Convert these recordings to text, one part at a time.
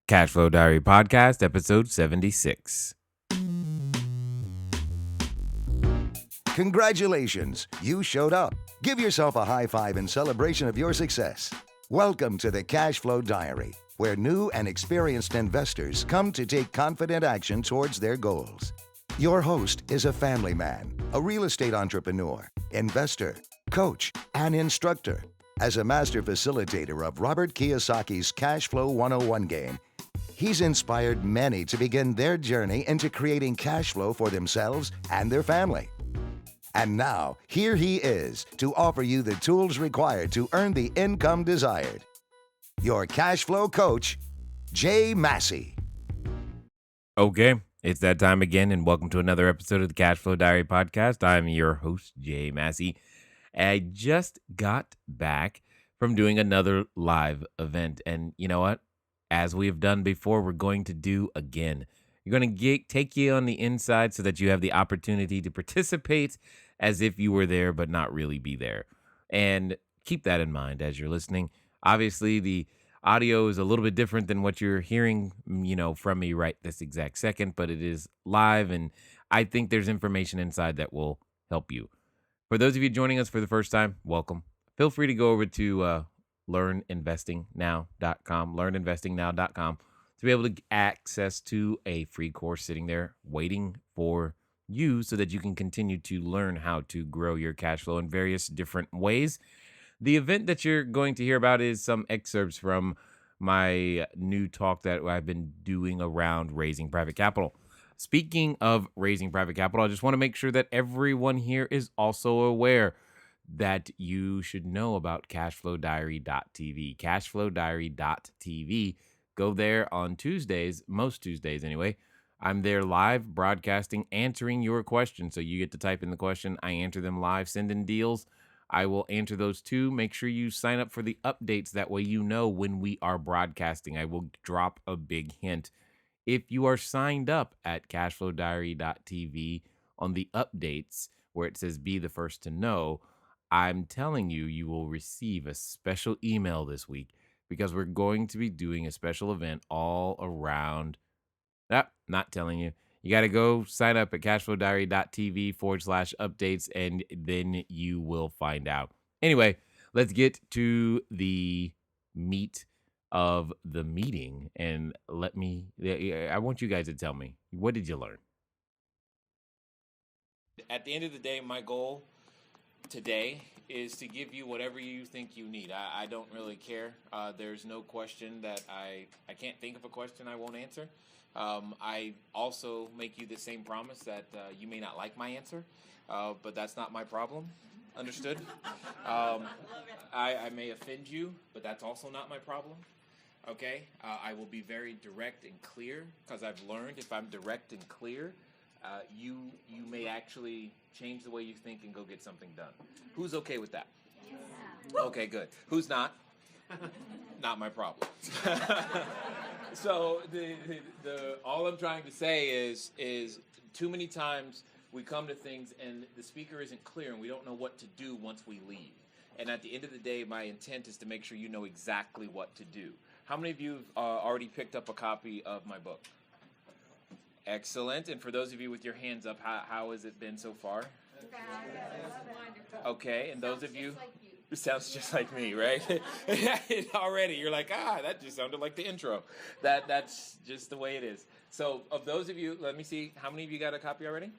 Cashflow Diary Podcast, episode 76. Congratulations, you showed up. Give yourself a high five in celebration of your success. Welcome to the Cashflow Diary, where new and experienced investors come to take confident action towards their goals. Your host is a family man, a real estate entrepreneur, investor, coach, and instructor. As a master facilitator of Robert Kiyosaki's Cashflow 101 game, he's inspired many to begin their journey into creating cash flow for themselves and their family. And now, here he is to offer you the tools required to earn the income desired. Your cash flow coach, Jay Massey. Okay, it's that time again, and welcome to another episode of the Cashflow Diary Podcast. I'm your host, Jay Massey. I just got back from doing another live event, and you know what? As we have done before, we're going to do again. You're going to take you on the inside so that you have the opportunity to participate as if you were there, but not really be there. And keep that in mind as you're listening. Obviously, the audio is a little bit different than what you're hearing, from me right this exact second, but it is live, and I think there's information inside that will help you. For those of you joining us for the first time, welcome. Feel free to go over to learninvestingnow.com to be able to access to a free course sitting there waiting for you so that you can continue to learn how to grow your cash flow in various different ways. The event that you're going to hear about is some excerpts from my new talk that I've been doing around raising private capital. Speaking of raising private capital, I just want to make sure that everyone here is also aware that you should know about CashFlowDiary.tv. CashFlowDiary.tv. Go there on Tuesdays, most Tuesdays anyway. I'm there live, broadcasting, answering your questions. So you get to type in the question. I answer them live, send in deals. I will answer those too. Make sure you sign up for the updates. That way you know when we are broadcasting. I will drop a big hint. If you are signed up at CashFlowDiary.tv on the updates where it says be the first to know, I'm telling you, you will receive a special email this week because we're going to be doing a special event all around. Not telling you. You got to go sign up at cashflowdiary.tv/updates, and then you will find out. Anyway, let's get to the meat of the meeting, and I want you guys to tell me, what did you learn? At the end of the day, my goal today is to give you whatever you think you need. I don't really care. There's no question that I can't think of a question I won't answer. I also make you the same promise that you may not like my answer, but that's not my problem. Understood? I may offend you, but that's also not my problem. Okay? I will be very direct and clear because I've learned if I'm direct and clear, you may actually change the way you think and go get something done. Who's okay with that? Yeah. Okay, good. Who's not? Not my problem. So the all I'm trying to say is too many times we come to things and the speaker isn't clear and we don't know what to do once we leave. And at the end of the day, my intent is to make sure you know exactly what to do. How many of you have already picked up a copy of my book? Excellent. And for those of you with your hands up, how has it been so far? Okay. And those of you, it sounds just like me, right? Already, you're like, that just sounded like the intro. That's just the way it is. So of those of you, let me see, how many of you got a copy already?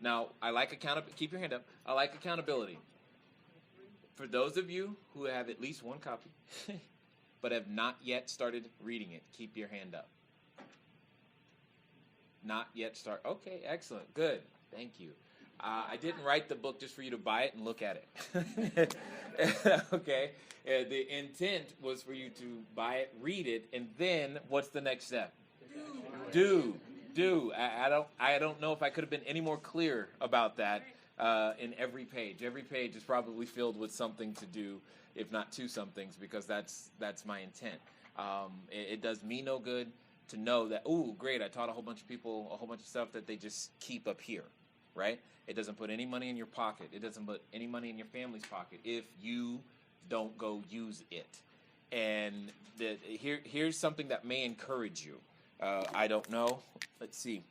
Now, I like accountability. Keep your hand up. I like accountability. For those of you who have at least one copy, but have not yet started reading it, keep your hand up. Not yet start. Okay, excellent. Good. Thank you. I didn't write the book just for you to buy it and look at it. Okay. The intent was for you to buy it, read it, and then what's the next step? Do. I don't know if I could have been any more clear about that in every page. Every page is probably filled with something to do, if not two somethings, because that's my intent. It does me no good to know that, great, I taught a whole bunch of people a whole bunch of stuff that they just keep up here, right? It doesn't put any money in your pocket. It doesn't put any money in your family's pocket if you don't go use it. And here's something that may encourage you. I don't know. Let's see.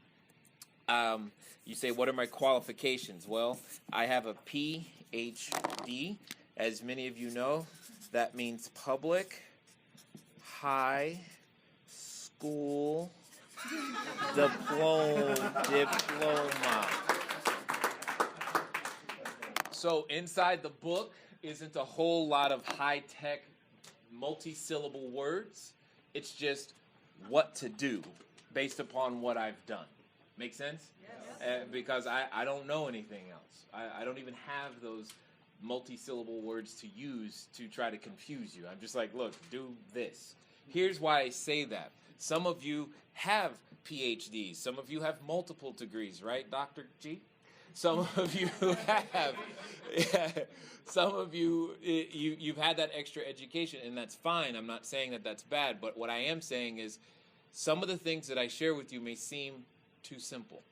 You say, what are my qualifications? Well, I have a PhD. As many of you know, that means public high school diploma. So inside the book isn't a whole lot of high-tech multi-syllable words. It's just what to do based upon what I've done. Make sense? Yes. Because I don't know anything else. I don't even have those multi-syllable words to use to try to confuse you. I'm just like, look, do this. Here's why I say that. Some of you have PhDs. Some of you have multiple degrees, right, Dr. G? Some of you have. Some of you've had that extra education, and that's fine. I'm not saying that that's bad, but what I am saying is some of the things that I share with you may seem too simple.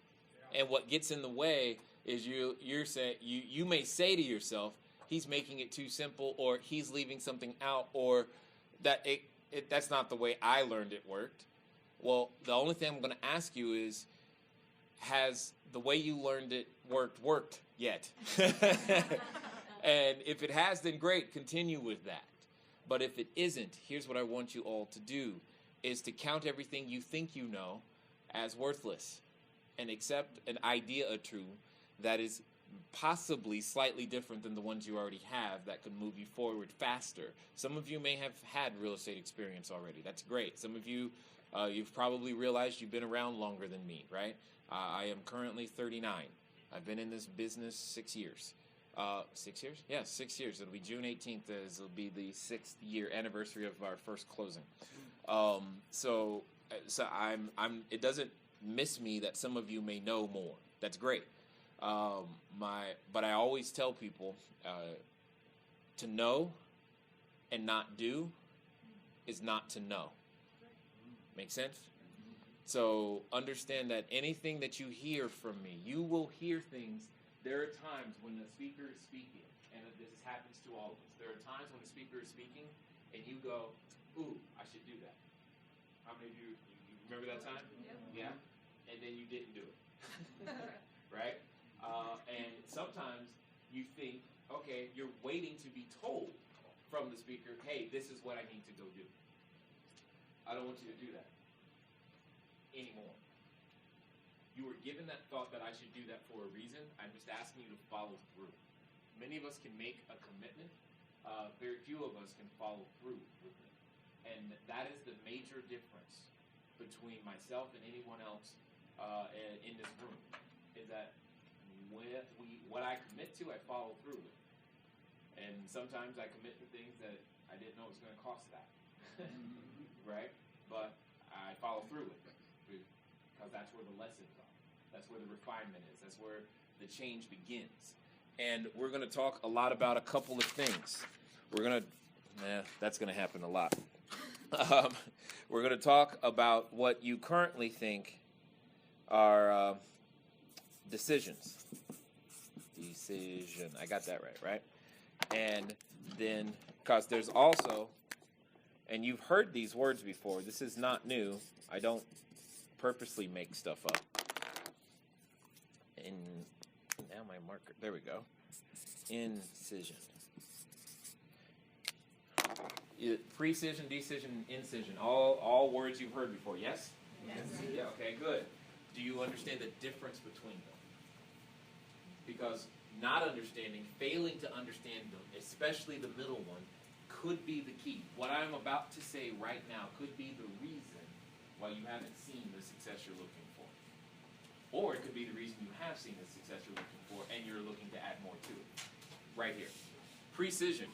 And what gets in the way is you may say to yourself, he's making it too simple, or he's leaving something out, or that that's not the way I learned it worked. Well, the only thing I'm going to ask you is, has the way you learned it worked yet? And if it has, then great, continue with that. But if it isn't, here's what I want you all to do, is to count everything you think you know as worthless and accept an idea or two that is possibly slightly different than the ones you already have that could move you forward faster. Some of you may have had real estate experience already. That's great. Some of you, you've probably realized you've been around longer than me, right? I am currently 39. I've been in this business 6 years. 6 years? Yeah, 6 years. It'll be June 18th. It'll be the 6th year anniversary of our first closing. So I'm. It doesn't miss me that some of you may know more. That's great. But I always tell people to know and not do is not to know. Make sense? So understand that anything that you hear from me, you will hear things. There are times when the speaker is speaking, and this happens to all of us. There are times when the speaker is speaking, and you go, ooh, I should do that. How many of you remember that time? Yeah? And then you didn't do it. Right? And sometimes you think, okay, you're waiting to be told from the speaker, hey, this is what I need to go do. I don't want you to do that anymore. You were given that thought that I should do that for a reason. I'm just asking you to follow through. Many of us can make a commitment. Very few of us can follow through with it. And that is the major difference between myself and anyone else in this room, is that what I commit to, I follow through with. And sometimes I commit to things that I didn't know it was going to cost that. Right? But I follow through with it because that's where the lessons are. That's where the refinement is. That's where the change begins. And we're going to talk a lot about a couple of things. That's going to happen a lot. We're going to talk about what you currently think are decisions. Decision. I got that right? And then, because there's also, and you've heard these words before, this is not new. I don't purposely make stuff up. And now my marker, there we go. Incision. Precision, decision, incision. All words you've heard before, yes? Yes. Yeah, okay, good. Do you understand the difference between them? Because not understanding, failing to understand them, especially the middle one, could be the key. What I'm about to say right now could be the reason why you haven't seen the success you're looking for. Or it could be the reason you have seen the success you're looking for and you're looking to add more to it. Right here. Precision.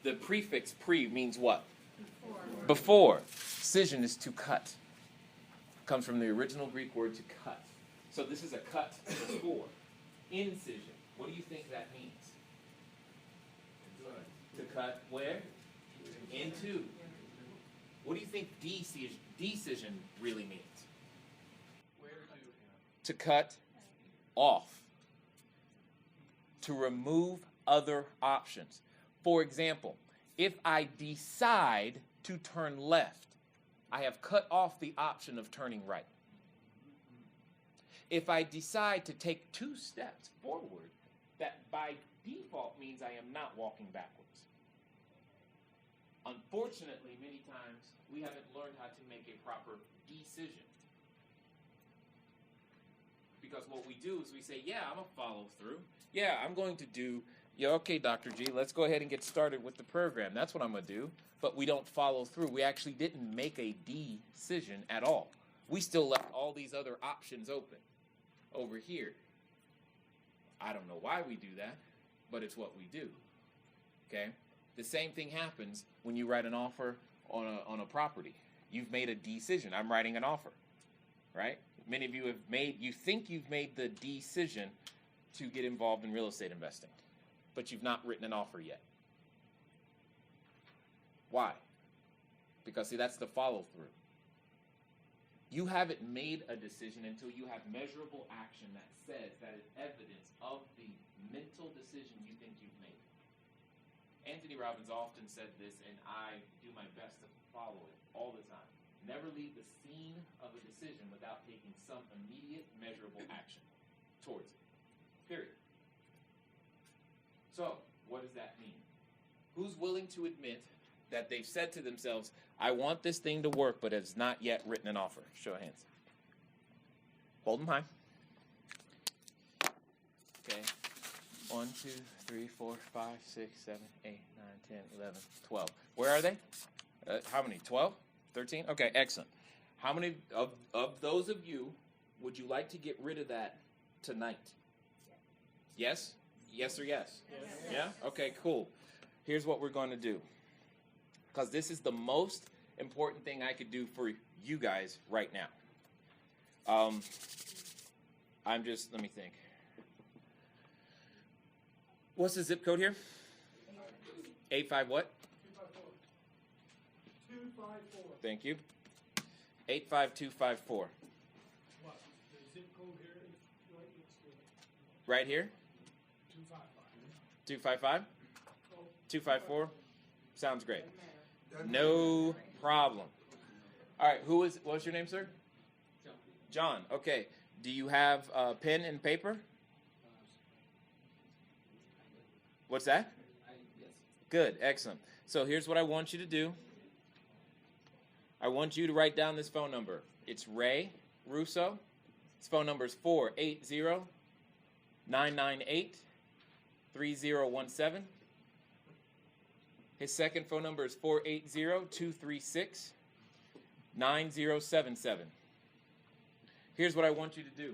The prefix pre means what? Before. Cision is to cut. Comes from the original Greek word to cut. So this is a cut before. Incision. What do you think that means? To cut where? Into. What do you think decision really means? To cut off. To remove other options. For example, if I decide to turn left, I have cut off the option of turning right. If I decide to take 2 steps forward, that by default means I am not walking backwards. Unfortunately, many times we haven't learned how to make a proper decision. Because what we do is we say, yeah, I'm going to follow through. Yeah, I'm going to do, yeah, okay, Dr. G, let's go ahead and get started with the program. That's what I'm going to do. But we don't follow through. We actually didn't make a decision at all. We still left all these other options open over here. I don't know why we do that, but it's what we do. Okay? The same thing happens when you write an offer on a property. You've made a decision. I'm writing an offer, right? Many of you you think you've made the decision to get involved in real estate investing, but you've not written an offer yet. Why? Because, see, that's the follow-through. You haven't made a decision until you have measurable action that says that is evidence of the mental decision you think you've made. Anthony Robbins often said this, and I do my best to follow it all the time. Never leave the scene of a decision without taking some immediate measurable action towards it. Period. So, what does that mean? Who's willing to admit that they've said to themselves, I want this thing to work, but has not yet written an offer? Show of hands. Hold them high. Okay. 1, 2, 3, 4, 5, 6, 7, 8, 9, 10, 11, 12. Where are they? How many? 12? 13? Okay, excellent. How many of those of you would you like to get rid of that tonight? Yes? Yes or yes? Yes. Yeah? Okay, cool. Here's what we're going to do. Because this is the most important thing I could do for you guys right now. Let me think. What's the zip code here? 85 what? 254. Thank you. 85254. What? The zip code here is right next to it. Right here? 255. 255? 254? Sounds great. No problem. All right, what's your name, sir? John. Okay. Do you have a pen and paper? What's that? Yes. Good. Excellent. So here's what I want you to do. I want you to write down this phone number. It's Ray Russo. His phone number is 480-998-3017. His second phone number is 480-236-9077. Here's what I want you to do.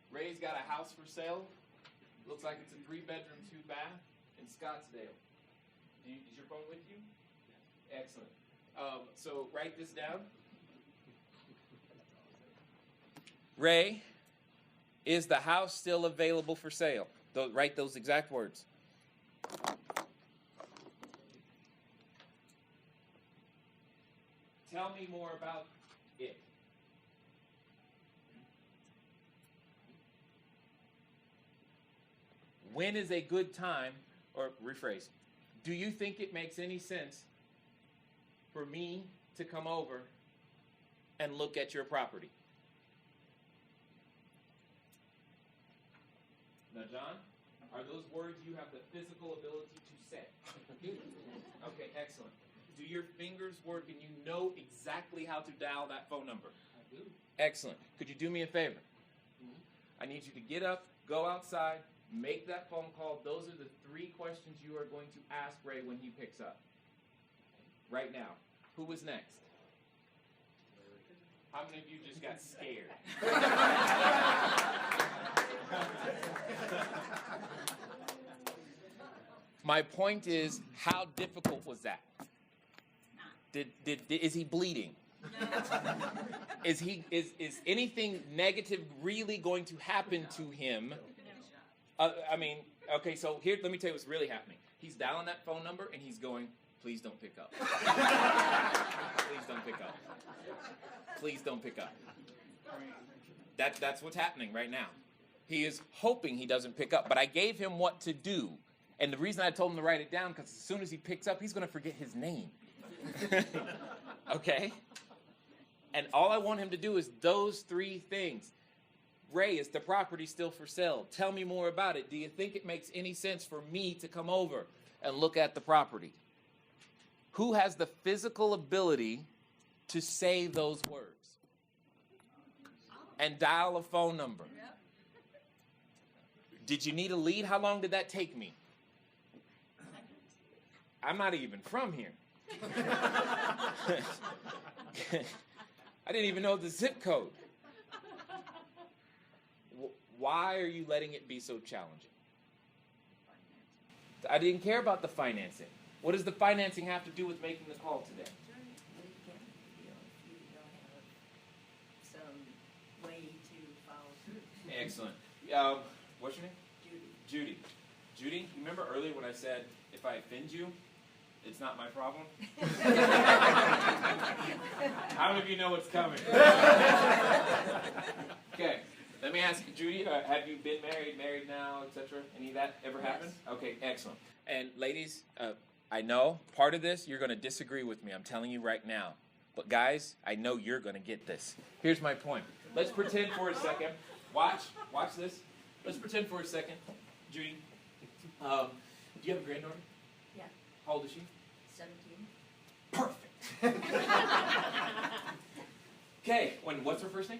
Ray's got a house for sale. Looks like it's a 3-bedroom, 2-bath in Scottsdale. Is your phone with you? Yes. Excellent. So write this down. Ray, is the house still available for sale? Write those exact words. Tell me more about it. When is a good time, or rephrase, do you think it makes any sense for me to come over and look at your property? Now, John, are those words you have the physical ability to say? Okay, excellent. Do your fingers work and you know exactly how to dial that phone number? I do. Excellent. Could you do me a favor? I need you to get up, go outside, make that phone call. Those are the 3 questions you are going to ask Ray when he picks up. Right now. Who was next? How many of you just got scared? My point is, how difficult was that? Is he bleeding? Is anything negative really going to happen to him? Okay, so here, let me tell you what's really happening. He's dialing that phone number and he's going, please don't pick up. Please don't pick up. Please don't pick up. That's what's happening right now. He is hoping he doesn't pick up, but I gave him what to do. And the reason I told him to write it down, because as soon as he picks up, he's going to forget his name. Okay? And all I want him to do is those 3 things. Ray, is the property still for sale? Tell me more about it. Do you think it makes any sense for me to come over and look at the property? Who has the physical ability to say those words? And dial a phone number. Did you need a lead? How long did that take me? I'm not even from here. I didn't even know the zip code. Why are you letting it be so challenging? I didn't care about the financing. What does the financing have to do with making the call today? Excellent. What's your name? Judy. Judy, you remember earlier when I said, if I offend you, it's not my problem? How many of you know what's coming? Okay, let me ask you, Judy, have you been married now, etc.? Any of that ever happened? Yes. Okay, excellent. And ladies, I know part of this, you're going to disagree with me. I'm telling you right now. But guys, I know you're going to get this. Here's my point. Let's pretend for a second. Watch this. Let's pretend for a second. Judy, do you have a granddaughter? Yeah. How old is she? 17. Perfect. Okay, what's her first name?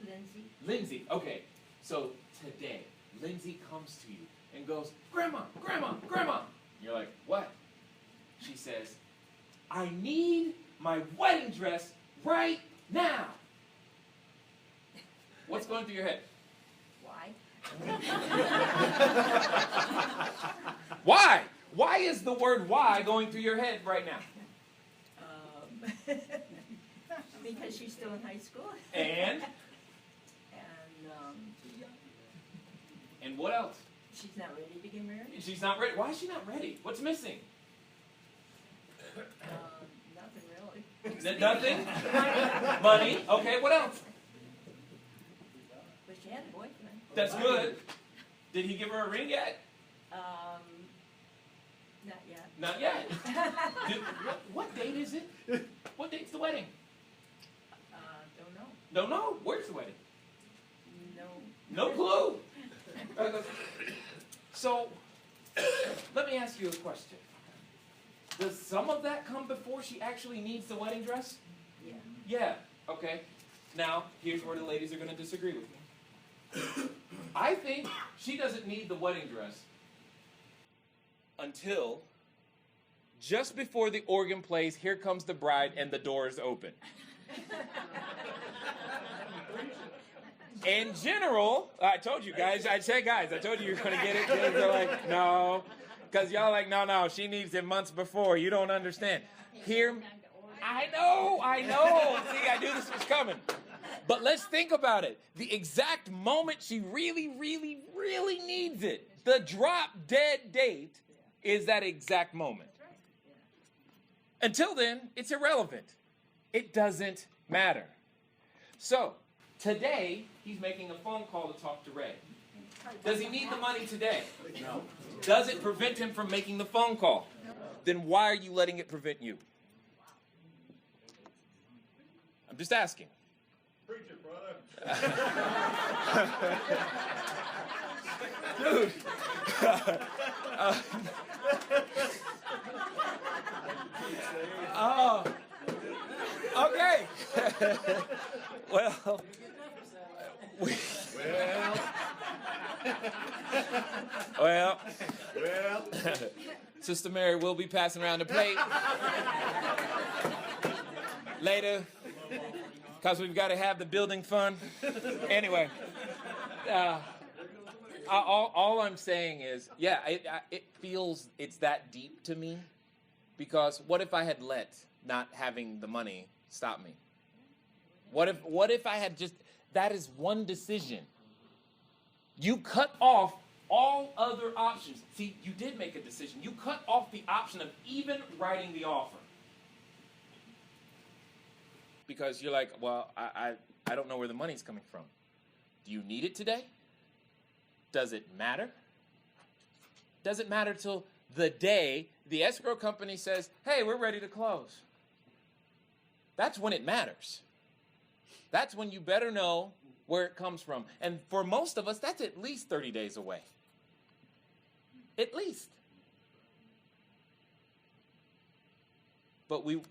Lindsay. Lindsay. Okay, so today, Lindsay comes to you and goes, Grandma, Grandma, Grandma. You're like, what? She says, I need my wedding dress right now. What's going through your head? Why? Why? Why is the word why going through your head right now? Because she's still in high school. And what else? She's not ready to get married. She's not ready. Why is she not ready? What's missing? Nothing really. Nothing? Money. Okay, what else? But she had a boyfriend. That's good. Did he give her a ring yet? Not yet. Not yet. What date is it? What date's the wedding? Don't know. Don't know. Where's the wedding? No. No clue. So, let me ask you a question. Does some of that come before she actually needs the wedding dress? Yeah. Yeah. Okay. Now, here's where the ladies are going to disagree with me. I think she doesn't need the wedding dress until just before the organ plays, Here Comes the Bride, and the doors open. In general, I told you guys, I told you you're going to get it. They're like, no. Because y'all like, no, she needs it months before. You don't understand. Here, I know. See, I knew this was coming. But let's think about it. The exact moment she really, really, really needs it, the drop dead date is that exact moment. Until then, it's irrelevant. It doesn't matter. So, today, he's making a phone call to talk to Ray. Does he need the money today? No. Does it prevent him from making the phone call? No. Then why are you letting it prevent you? I'm just asking. Preach it, brother. Dude. Oh. Okay. Well. Well. Sister Mary will be passing around the plate later because we've got to have the building fund. Anyway, all I'm saying is, yeah, it feels it's that deep to me because what if I had let not having the money stop me? What if I had just, that is one decision. You cut off all other options. See, you did make a decision. You cut off the option of even writing the offer. Because you're like, well, I don't know where the money's coming from. Do you need it today? Does it matter? Does it matter till the day the escrow company says, hey, we're ready to close. That's when it matters. That's when you better know where it comes from. And for most of us, that's at least 30 days away. At least. But we've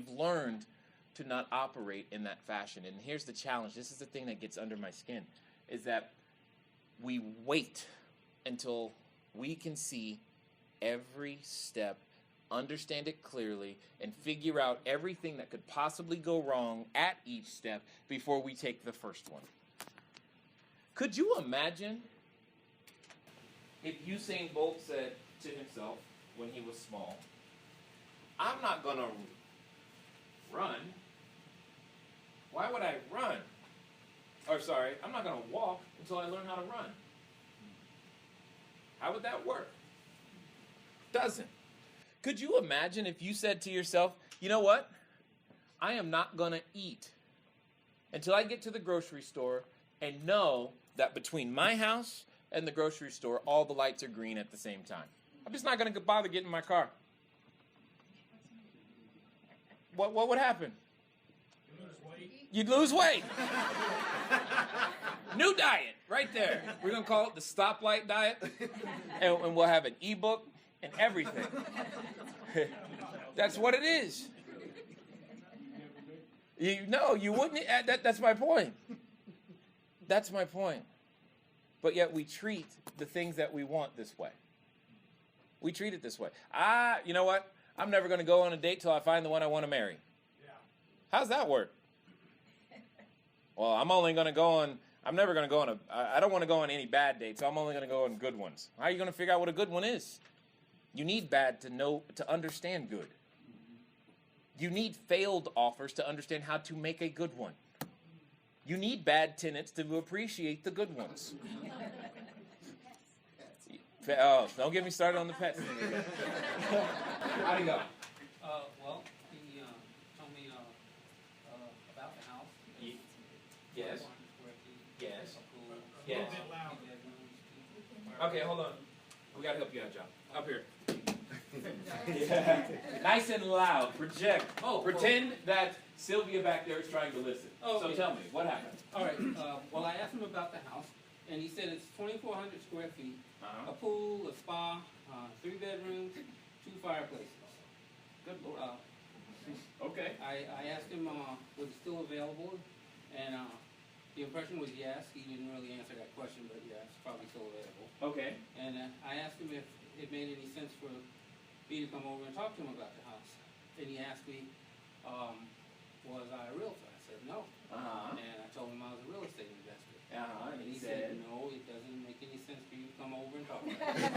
learned to not operate in that fashion. And here's the challenge. This is the thing that gets under my skin, is that we wait until we can see every step, understand it clearly, and figure out everything that could possibly go wrong at each step before we take the first one. Could you imagine if Usain Bolt said to himself when he was small, I'm not going to run. Why would I run? I'm not going to walk until I learn how to run. How would that work? Doesn't. Could you imagine if you said to yourself, you know what? I am not going to eat until I get to the grocery store and know that between my house and the grocery store, all the lights are green at the same time. I'm just not going to bother getting in my car. What would happen? You'd lose weight. New diet, right there. We're going to call it the stoplight diet, and we'll have an ebook and everything. That's what it is. You wouldn't. That's my point. That's my point. But yet we treat the things that we want this way. We treat it this way. You know what? I'm never going to go on a date till I find the one I want to marry. Yeah. How's that work? Well, I'm never going to go on I don't want to go on any bad dates. I'm only going to go on good ones. How are you going to figure out what a good one is? You need bad to understand good. You need failed offers to understand how to make a good one. You need bad tenants to appreciate the good ones. Oh, don't get me started on the pets. How'd it go? Well, he told me about the house. Yes. Yes. A Yes. little bit louder. Okay, hold on. We gotta help you out, John. Up here. Yeah. Nice and loud. Project. Pretend that Sylvia back there is trying to listen. Oh, So okay. tell me, what happened? All right. Well, I asked him about the house, and he said it's 2,400 square feet, Uh-huh. a pool, a spa, 3 bedrooms, 2 fireplaces. Good Lord. Okay. I asked him was it still available, and the impression was yes. He didn't really answer that question, but yeah, it's probably still available. Okay. And I asked him if it made any sense for me to come over and talk to him about the house. And he asked me, was I a realtor? I said no. Uh-huh. And I told him I was a real estate investor. Uh-huh. And he said, no, it doesn't make any sense for you to come over and talk about it.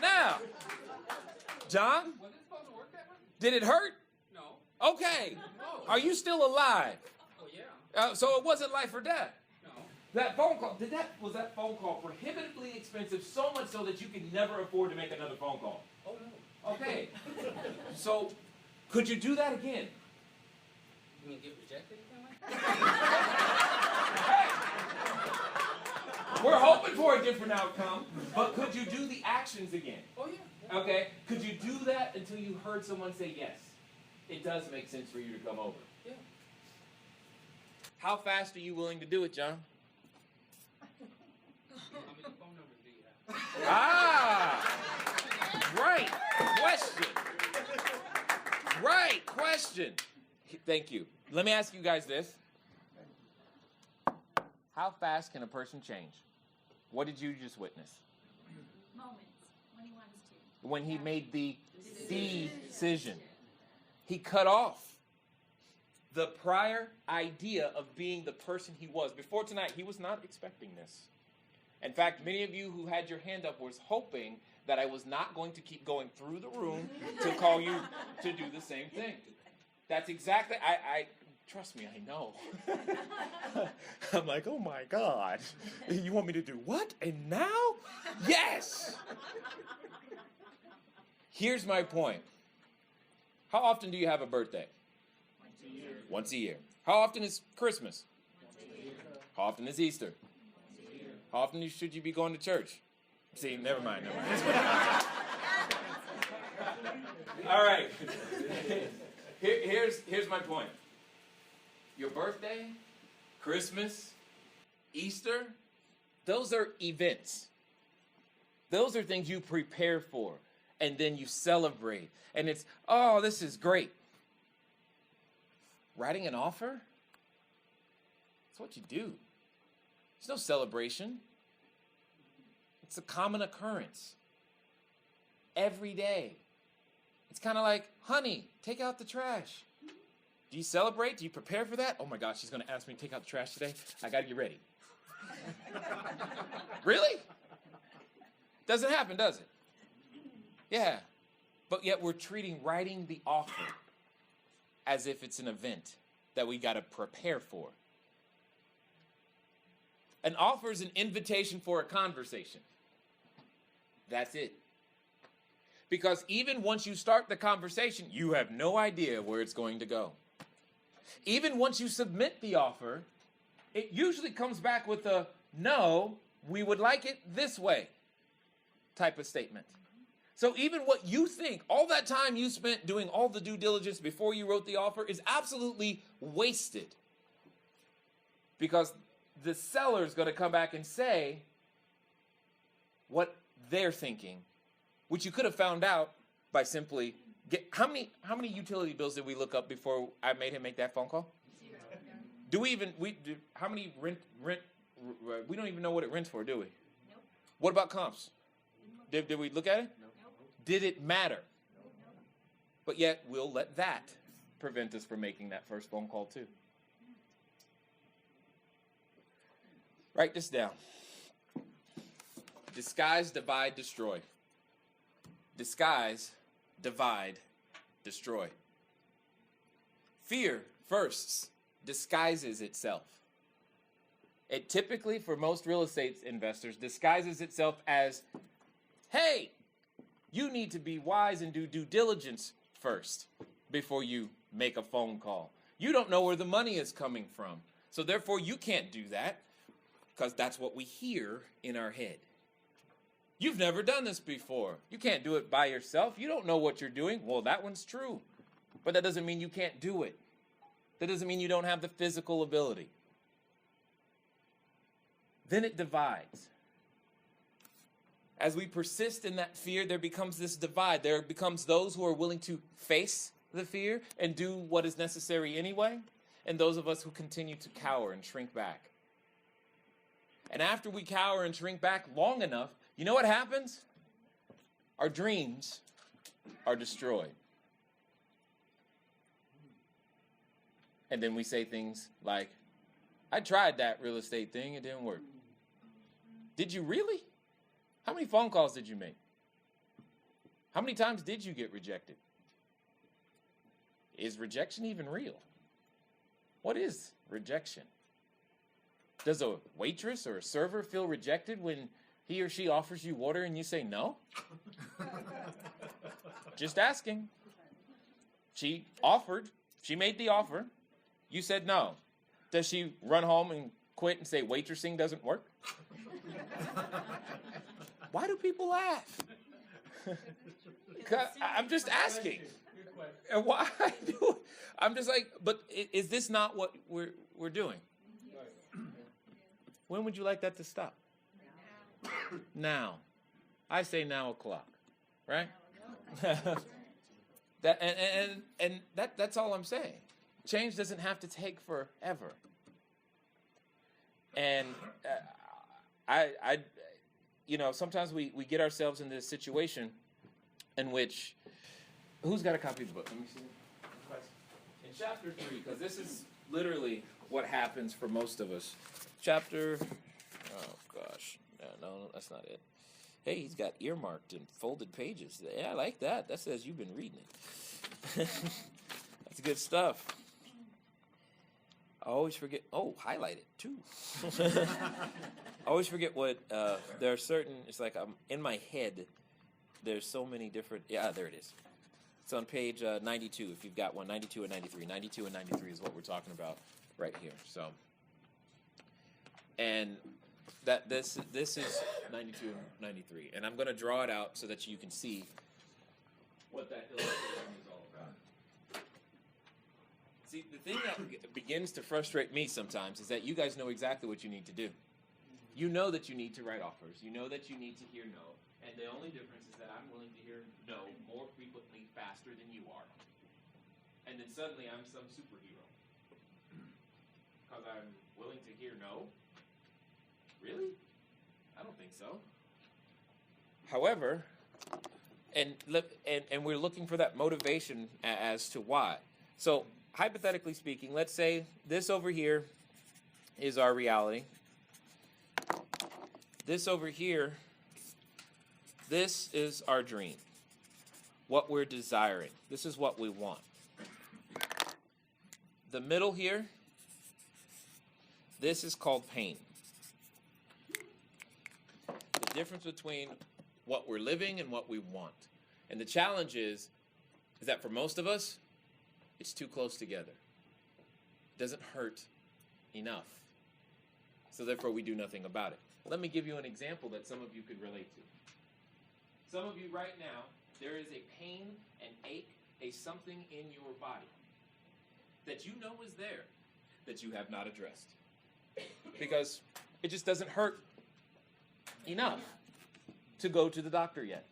Now, John, Was it supposed to work that way? did it hurt? No. Okay. No. Are you still alive? Oh, yeah. So it wasn't life or death. No. That phone call, was that phone call prohibitively expensive, so much so that you could never afford to make another phone call? Oh, no. Okay. So, could you do that again? You gonna get rejected again? We're hoping for a different outcome, but could you do the actions again? Oh, yeah. Okay. Could you do that until you heard someone say yes? It does make sense for you to come over. Yeah. How fast are you willing to do it, John? How many phone numbers do you have? Right question. Right question. Thank you. Let me ask you guys this. How fast can a person change? What did you just witness? Moments when he wants to. When he made the decision. He cut off the prior idea of being the person he was. Before tonight, he was not expecting this. In fact, many of you who had your hand up was hoping that I was not going to keep going through the room to call you to do the same thing. That's exactly, trust me, I know. I'm like, oh my God. You want me to do what? And now? Yes! Here's my point. How often do you have a birthday? Once a year. Once a year. How often is Christmas? How often is Easter? How often should you be going to church? See, never mind. All right. Here's my point. Your birthday, Christmas, Easter, those are events. Those are things you prepare for, and then you celebrate. And it's, oh, this is great. Writing an offer? That's what you do. There's no celebration. It's a common occurrence. Every day. It's kind of like, honey, take out the trash. Do you celebrate? Do you prepare for that? Oh my gosh, she's going to ask me to take out the trash today. I got to get ready. Really? Doesn't happen, does it? Yeah. But yet we're treating writing the offer as if it's an event that we got to prepare for. An offer is an invitation for a conversation. That's it. Because even once you start the conversation, you have no idea where it's going to go. Even once you submit the offer, it usually comes back with a, no, we would like it this way type of statement. So even what you think, all that time you spent doing all the due diligence before you wrote the offer is absolutely wasted. Because the seller is going to come back and say what they're thinking, which you could have found out by simply how many utility bills did we look up before I made him make that phone call? How many rent we don't even know what it rents for, do we? Nope. What about comps? Did we look at it? Nope. Did it matter? Nope. But yet we'll let that prevent us from making that first phone call too. Write this down. Disguise, divide, destroy. Disguise, divide, destroy. Fear first disguises itself. It typically, for most real estate investors, disguises itself as, hey, you need to be wise and do due diligence first before you make a phone call. You don't know where the money is coming from. So therefore, you can't do that because that's what we hear in our head. You've never done this before. You can't do it by yourself. You don't know what you're doing. Well, that one's true. But that doesn't mean you can't do it. That doesn't mean you don't have the physical ability. Then it divides. As we persist in that fear, there becomes this divide. There becomes those who are willing to face the fear and do what is necessary anyway, and those of us who continue to cower and shrink back. And after we cower and shrink back long enough, you know what happens? Our dreams are destroyed. And then we say things like, I tried that real estate thing, it didn't work. Did you really? How many phone calls did you make? How many times did you get rejected? Is rejection even real? What is rejection? Does a waitress or a server feel rejected when he or she offers you water and you say no? Just asking. She offered. She made the offer. You said no. Does she run home and quit and say waitressing doesn't work? Why do people laugh? I'm just asking. And why do I'm just like, but is this not what we're doing? When would you like that to stop? Now. I say now o'clock, right? That's all I'm saying. Change doesn't have to take forever. And sometimes we get ourselves in this situation in which, who's got a copy of the book? Let me see. In chapter 3, because this is literally what happens for most of us. Oh gosh, no, that's not it. Hey, he's got earmarked and folded pages. Yeah, I like that. That says you've been reading it. That's good stuff. I always forget. Oh, highlight it too. I always forget what. There are certain. It's like I'm in my head. There's so many different. Yeah, there it is. It's on page 92. If you've got one, 92 and 93. 92 and 93 is what we're talking about right here. So, And that this is 92 and 93. And I'm going to draw it out so that you can see what that illustration is all about. See, the thing that begins to frustrate me sometimes is that you guys know exactly what you need to do. You know that you need to write offers. You know that you need to hear no. And the only difference is that I'm willing to hear no more frequently, faster than you are. And then suddenly I'm some superhero. Because I'm willing to hear no? Really? I don't think so. However, and we're looking for that motivation as to why. So, hypothetically speaking, let's say this over here is our reality. This over here, this is our dream. What we're desiring. This is what we want. The middle here, this is called pain. The difference between what we're living and what we want. And the challenge is that for most of us, it's too close together. It doesn't hurt enough. So therefore, we do nothing about it. Let me give you an example that some of you could relate to. Some of you right now, there is a pain, an ache, a something in your body that you know is there that you have not addressed. Because it just doesn't hurt enough to go to the doctor yet.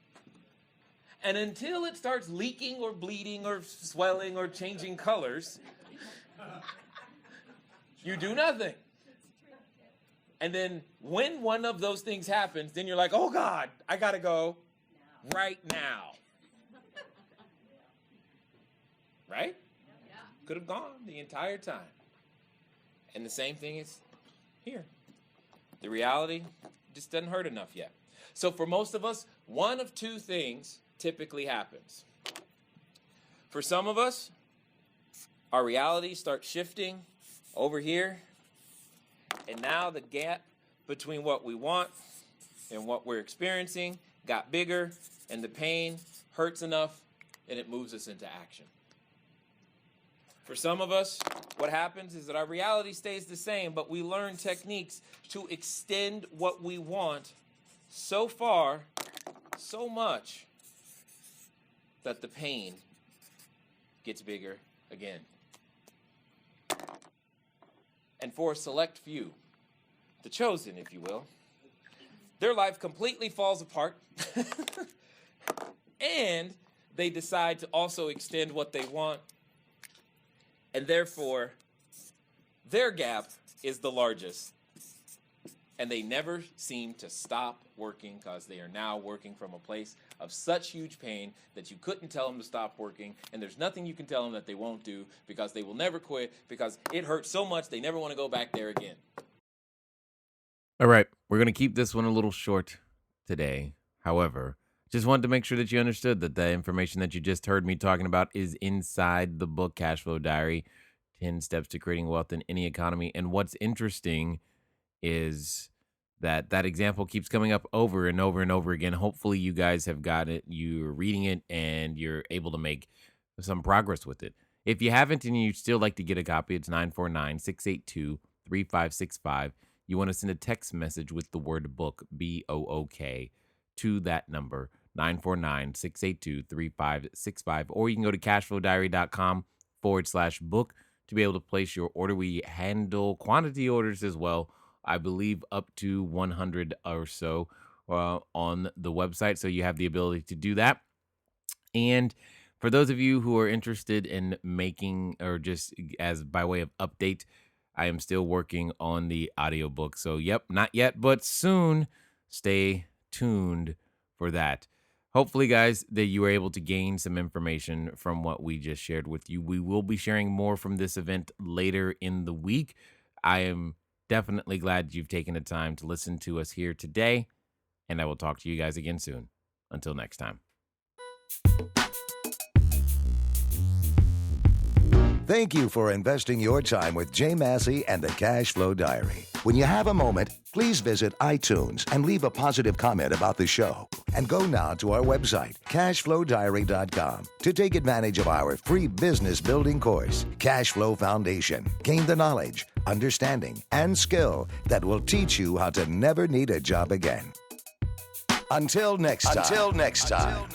And until it starts leaking or bleeding or swelling or changing colors, you do nothing. And then when one of those things happens, then you're like, oh God, I gotta go right now. Right? Could have gone the entire time. And the same thing is here. The reality just doesn't hurt enough yet. So for most of us, one of two things typically happens. For some of us, our reality starts shifting over here, and now the gap between what we want and what we're experiencing got bigger, and the pain hurts enough, and it moves us into action. For some of us, what happens is that our reality stays the same, but we learn techniques to extend what we want so far, so much, that the pain gets bigger again. And for a select few, the chosen, if you will, their life completely falls apart, and they decide to also extend what they want, and therefore, their gap is the largest. And they never seem to stop working because they are now working from a place of such huge pain that you couldn't tell them to stop working, and there's nothing you can tell them that they won't do because they will never quit because it hurts so much they never want to go back there again. All right, we're going to keep this one a little short today. However, just wanted to make sure that you understood that the information that you just heard me talking about is inside the book Cashflow Diary, 10 Steps to Creating Wealth in Any Economy. And what's interesting is that example keeps coming up over and over and over again. Hopefully you guys have got it, you're reading it, and you're able to make some progress with it. If you haven't and you'd still like to get a copy, it's 949-682-3565. You want to send a text message with the word book, BOOK, to that number, 949-682-3565. Or you can go to CashFlowDiary.com/book to be able to place your order. We handle quantity orders as well. I believe up to 100 or so on the website. So you have the ability to do that. And for those of you who are interested in making, or just as by way of update, I am still working on the audiobook. So, yep, not yet, but soon. Stay tuned for that. Hopefully, guys, that you were able to gain some information from what we just shared with you. We will be sharing more from this event later in the week. I am definitely glad you've taken the time to listen to us here today, and I will talk to you guys again soon. Until next time. Thank you for investing your time with Jay Massey and the Cashflow Diary. When you have a moment, please visit iTunes and leave a positive comment about the show. And go now to our website, CashFlowDiary.com, to take advantage of our free business building course, Cashflow Foundation. Gain the knowledge, understanding, and skill that will teach you how to never need a job again. Until next time.